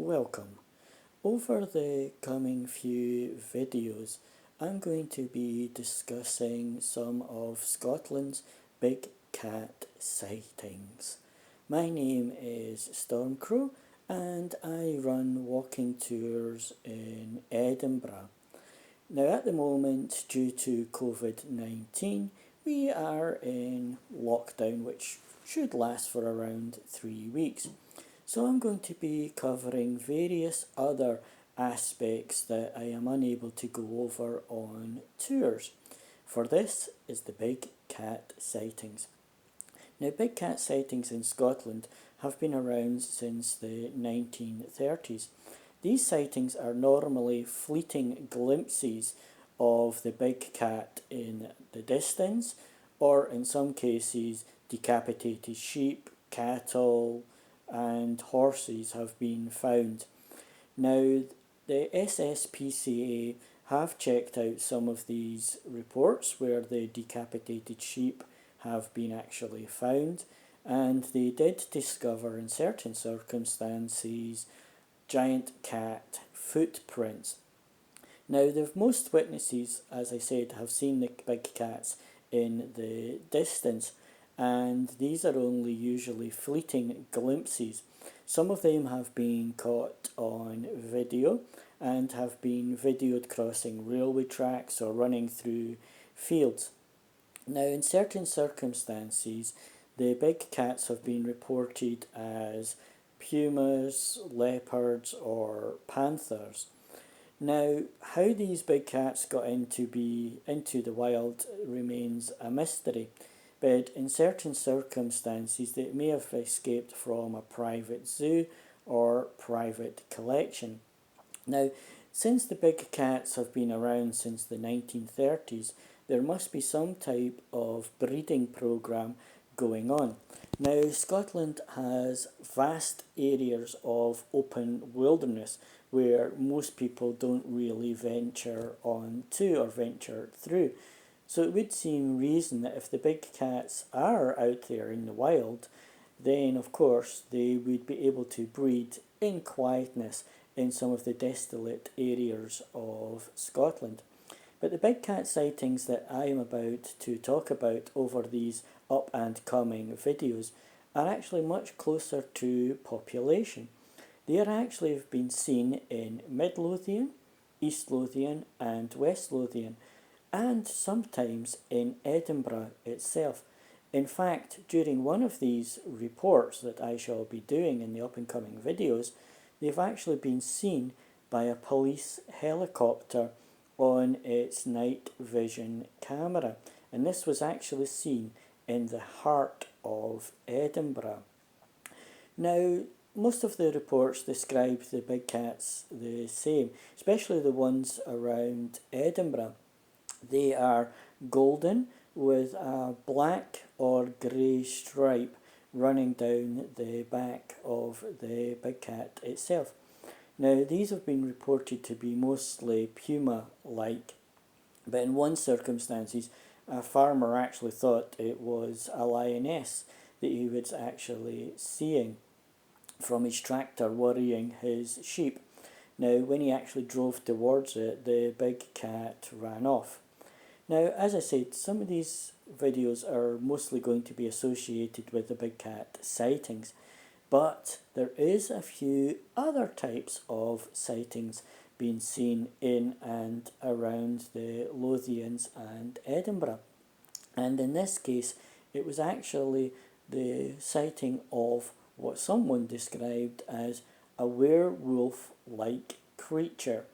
Welcome. Over the coming few videos, I'm going to be discussing some of Scotland's big cat sightings. My name is Stormcrow and I run walking tours in Edinburgh. Now at the moment, due to COVID-19, we are in lockdown which should last for around 3 weeks. So I'm going to be covering various other aspects that I am unable to go over on tours. For this is the Big Cat Sightings. Now, Big Cat sightings in Scotland have been around since the 1930s. These sightings are normally fleeting glimpses of the big cat in the distance, or in some cases, decapitated sheep, cattle, and horses have been found. Now, the SSPCA have checked out some of these reports where the decapitated sheep have been actually found, and they did discover in certain circumstances giant cat footprints. Now, most witnesses, as I said, have seen the big cats in the distance, and these are only usually fleeting glimpses. Some of them have been caught on video and have been videoed crossing railway tracks or running through fields. Now, in certain circumstances, the big cats have been reported as pumas, leopards, or panthers. Now, how these big cats got into the wild remains a mystery, but in certain circumstances they may have escaped from a private zoo or private collection. Now, since the big cats have been around since the 1930s, there must be some type of breeding programme going on. Now, Scotland has vast areas of open wilderness where most people don't really venture on to or venture through. So it would seem reason that if the big cats are out there in the wild, then of course they would be able to breed in quietness in some of the desolate areas of Scotland. But the big cat sightings that I am about to talk about over these up and coming videos are actually much closer to population. They are actually have been seen in Mid Lothian, East Lothian and West Lothian, and sometimes in Edinburgh itself. In fact, during one of these reports that I shall be doing in the up and coming videos, they've actually been seen by a police helicopter on its night vision camera, and this was actually seen in the heart of Edinburgh. Now, most of the reports describe the big cats the same, especially the ones around Edinburgh. They are golden with a black or grey stripe running down the back of the big cat itself. Now, these have been reported to be mostly puma-like, but in one circumstances, a farmer actually thought it was a lioness that he was actually seeing from his tractor worrying his sheep. Now, when he actually drove towards it, the big cat ran off. Now, as I said, some of these videos are mostly going to be associated with the big cat sightings, but there is a few other types of sightings being seen in and around the Lothians and Edinburgh. And in this case, it was actually the sighting of what someone described as a werewolf-like creature.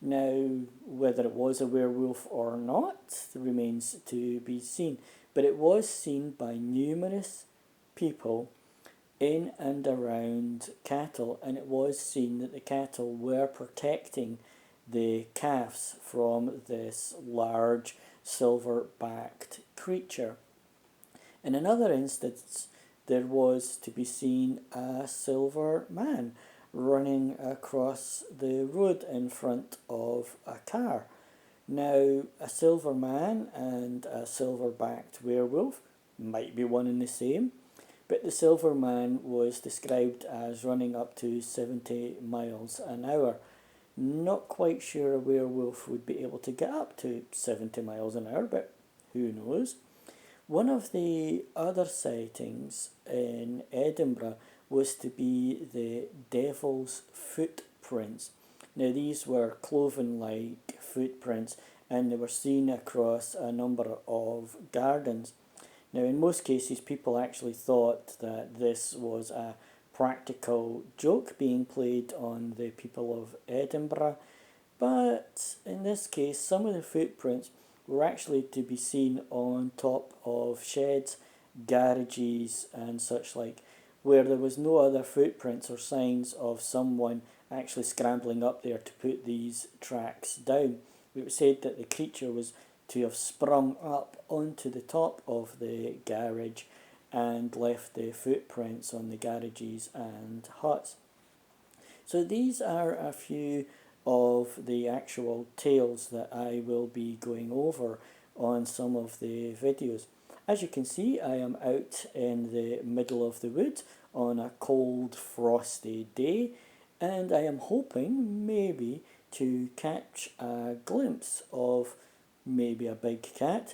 Now, whether it was a werewolf or not remains to be seen, but it was seen by numerous people in and around cattle, and it was seen that the cattle were protecting the calves from this large silver-backed creature. In another instance, there was to be seen a silver man running across the road in front of a car. Now, a silver man and a silver-backed werewolf might be one and the same, but the Silver Man was described as running up to 70 miles an hour. Not quite sure a werewolf would be able to get up to 70 miles an hour, but who knows? One of the other sightings in Edinburgh was to be the Devil's Footprints. Now, these were cloven like footprints and they were seen across a number of gardens. Now, in most cases, people actually thought that this was a practical joke being played on the people of Edinburgh, but in this case, some of the footprints were actually to be seen on top of sheds, garages, and such like, where there was no other footprints or signs of someone actually scrambling up there to put these tracks down. It was said that the creature was to have sprung up onto the top of the garage and left the footprints on the garages and huts. So these are a few of the actual tales that I will be going over on some of the videos. As you can see, I am out in the middle of the woods on a cold, frosty day, and I am hoping maybe to catch a glimpse of maybe a big cat,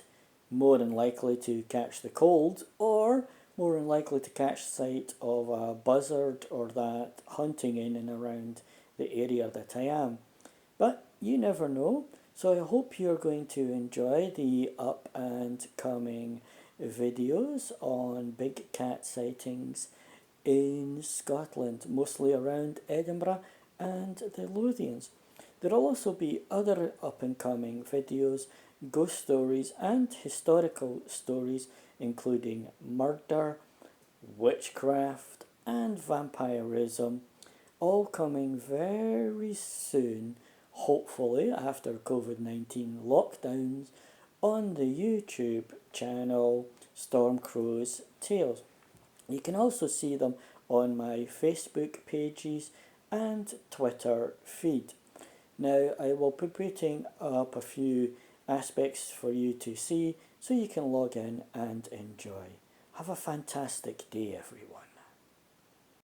more than likely to catch the cold, or more than likely to catch sight of a buzzard or that hunting in and around the area that I am. But you never know, so I hope you're going to enjoy the up and coming videos on big cat sightings in Scotland, mostly around Edinburgh and the Lothians. There will also be other up and coming videos, ghost stories and historical stories, including murder, witchcraft and vampirism, all coming very soon, hopefully after COVID-19 lockdowns, on the YouTube channel Stormcrow's Tales. You can also see them on my Facebook pages and Twitter feed. Now, I will be putting up a few aspects for you to see so you can log in and enjoy. Have a fantastic day, everyone.